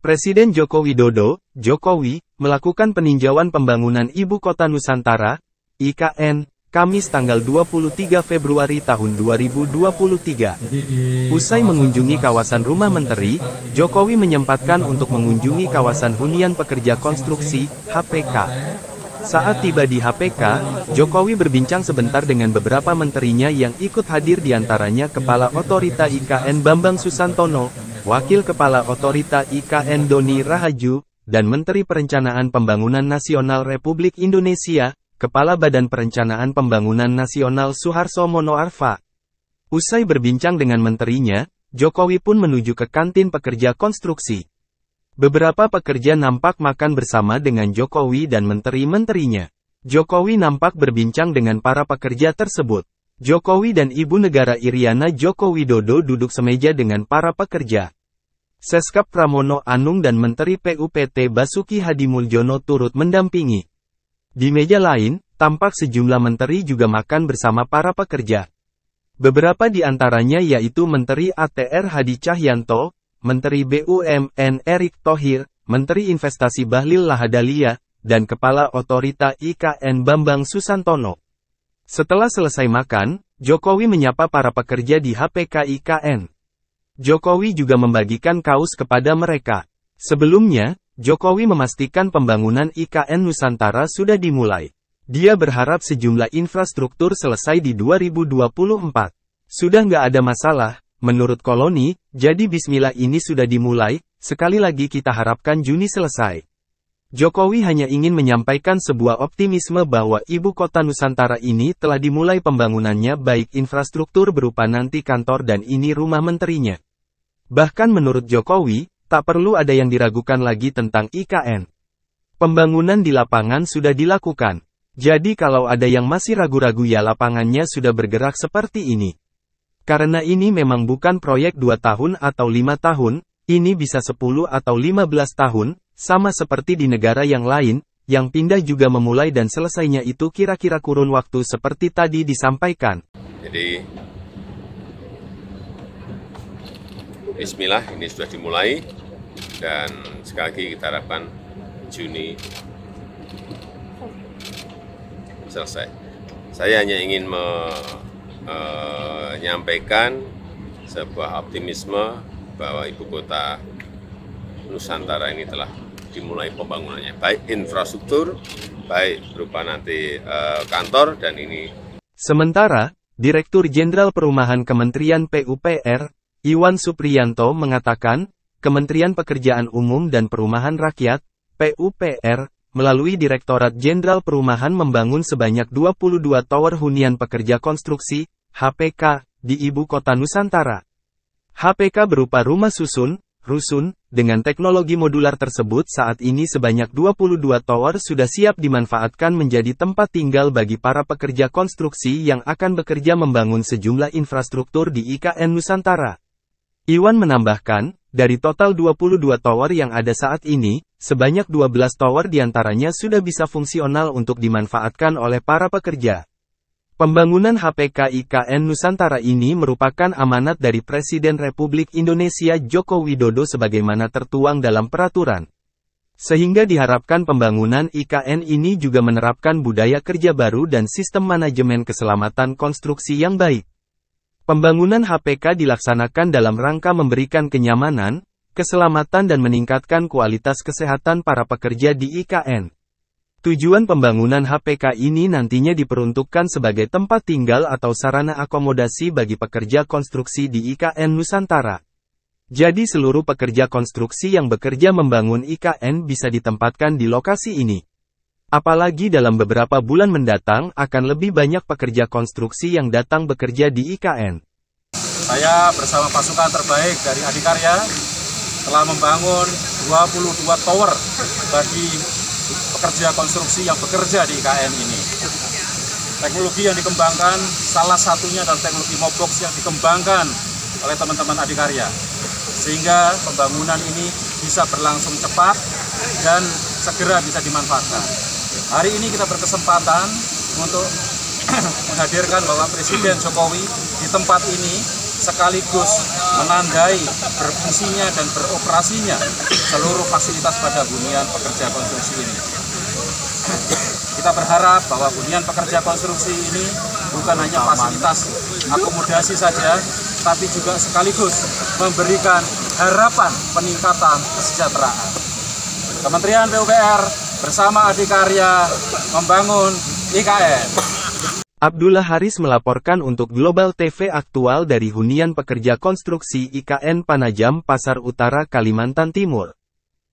Presiden Joko Widodo, Jokowi, melakukan peninjauan pembangunan Ibu Kota Nusantara, IKN, Kamis tanggal 23 Februari tahun 2023. Usai mengunjungi kawasan Rumah Menteri, Jokowi menyempatkan untuk mengunjungi kawasan Hunian Pekerja Konstruksi, HPK. Saat tiba di HPK, Jokowi berbincang sebentar dengan beberapa menterinya yang ikut hadir diantaranya Kepala Otorita IKN Bambang Susantono, Wakil Kepala Otorita IKN Doni Rahaju, dan Menteri Perencanaan Pembangunan Nasional Republik Indonesia, Kepala Badan Perencanaan Pembangunan Nasional Suharso Monoarfa. Usai berbincang dengan menterinya, Jokowi pun menuju ke kantin pekerja konstruksi. Beberapa pekerja nampak makan bersama dengan Jokowi dan menteri-menterinya. Jokowi nampak berbincang dengan para pekerja tersebut. Jokowi dan Ibu Negara Iriana Joko Widodo duduk semeja dengan para pekerja. Seskap Pramono Anung dan Menteri PUPT Basuki Hadimuljono turut mendampingi. Di meja lain, tampak sejumlah menteri juga makan bersama para pekerja. Beberapa di antaranya yaitu Menteri ATR Hadi Cahyanto, Menteri BUMN Erick Thohir, Menteri Investasi Bahlil Lahadalia, dan Kepala Otorita IKN Bambang Susantono. Setelah selesai makan, Jokowi menyapa para pekerja di HPK IKN. Jokowi juga membagikan kaos kepada mereka. Sebelumnya, Jokowi memastikan pembangunan IKN Nusantara sudah dimulai. Dia berharap sejumlah infrastruktur selesai di 2024. Sudah nggak ada masalah, menurut Koloni, jadi bismillah ini sudah dimulai, sekali lagi kita harapkan Juni selesai. Jokowi hanya ingin menyampaikan sebuah optimisme bahwa Ibu Kota Nusantara ini telah dimulai pembangunannya baik infrastruktur berupa nanti kantor dan ini rumah menterinya. Bahkan menurut Jokowi, tak perlu ada yang diragukan lagi tentang IKN. Pembangunan di lapangan sudah dilakukan. Jadi kalau ada yang masih ragu-ragu ya lapangannya sudah bergerak seperti ini. Karena ini memang bukan proyek 2 tahun atau 5 tahun, ini bisa 10 atau 15 tahun, sama seperti di negara yang lain, yang pindah juga memulai dan selesainya itu kira-kira kurun waktu seperti tadi disampaikan. Jadi, bismillah ini sudah dimulai, dan sekali lagi kita harapkan Juni selesai. Saya hanya ingin menyampaikan sebuah optimisme bahwa Ibu Kota Nusantara ini telah dimulai pembangunannya, baik infrastruktur, baik berupa nanti kantor, dan ini. Sementara, Direktur Jenderal Perumahan Kementerian PUPR, Iwan Supriyanto mengatakan, Kementerian Pekerjaan Umum dan Perumahan Rakyat, PUPR, melalui Direktorat Jenderal Perumahan membangun sebanyak 22 tower hunian pekerja konstruksi, HPK, di Ibu Kota Nusantara. HPK berupa rumah susun, rusun, dengan teknologi modular tersebut saat ini sebanyak 22 tower sudah siap dimanfaatkan menjadi tempat tinggal bagi para pekerja konstruksi yang akan bekerja membangun sejumlah infrastruktur di IKN Nusantara. Iwan menambahkan, dari total 22 tower yang ada saat ini, sebanyak 12 tower diantaranya sudah bisa fungsional untuk dimanfaatkan oleh para pekerja. Pembangunan HPK IKN Nusantara ini merupakan amanat dari Presiden Republik Indonesia Joko Widodo sebagaimana tertuang dalam peraturan. Sehingga diharapkan pembangunan IKN ini juga menerapkan budaya kerja baru dan sistem manajemen keselamatan konstruksi yang baik. Pembangunan HPK dilaksanakan dalam rangka memberikan kenyamanan, keselamatan dan meningkatkan kualitas kesehatan para pekerja di IKN. Tujuan pembangunan HPK ini nantinya diperuntukkan sebagai tempat tinggal atau sarana akomodasi bagi pekerja konstruksi di IKN Nusantara. Jadi seluruh pekerja konstruksi yang bekerja membangun IKN bisa ditempatkan di lokasi ini. Apalagi dalam beberapa bulan mendatang akan lebih banyak pekerja konstruksi yang datang bekerja di IKN. Saya bersama pasukan terbaik dari Adikarya telah membangun 22 tower bagi pekerja konstruksi yang bekerja di IKN ini. Teknologi yang dikembangkan salah satunya adalah teknologi Mobox yang dikembangkan oleh teman-teman Adikarya. Sehingga pembangunan ini bisa berlangsung cepat dan segera bisa dimanfaatkan. Hari ini kita berkesempatan untuk menghadirkan Bapak Presiden Jokowi di tempat ini sekaligus menandai berfungsinya dan beroperasinya seluruh fasilitas pada hunian pekerja konstruksi ini. Kita berharap bahwa hunian pekerja konstruksi ini bukan hanya fasilitas akomodasi saja, tapi juga sekaligus memberikan harapan peningkatan kesejahteraan. Kementerian PUPR bersama Adikarya membangun IKN. Abdullah Haris melaporkan untuk Global TV Aktual dari Hunian Pekerja Konstruksi IKN Panajam, Pasar Utara, Kalimantan Timur.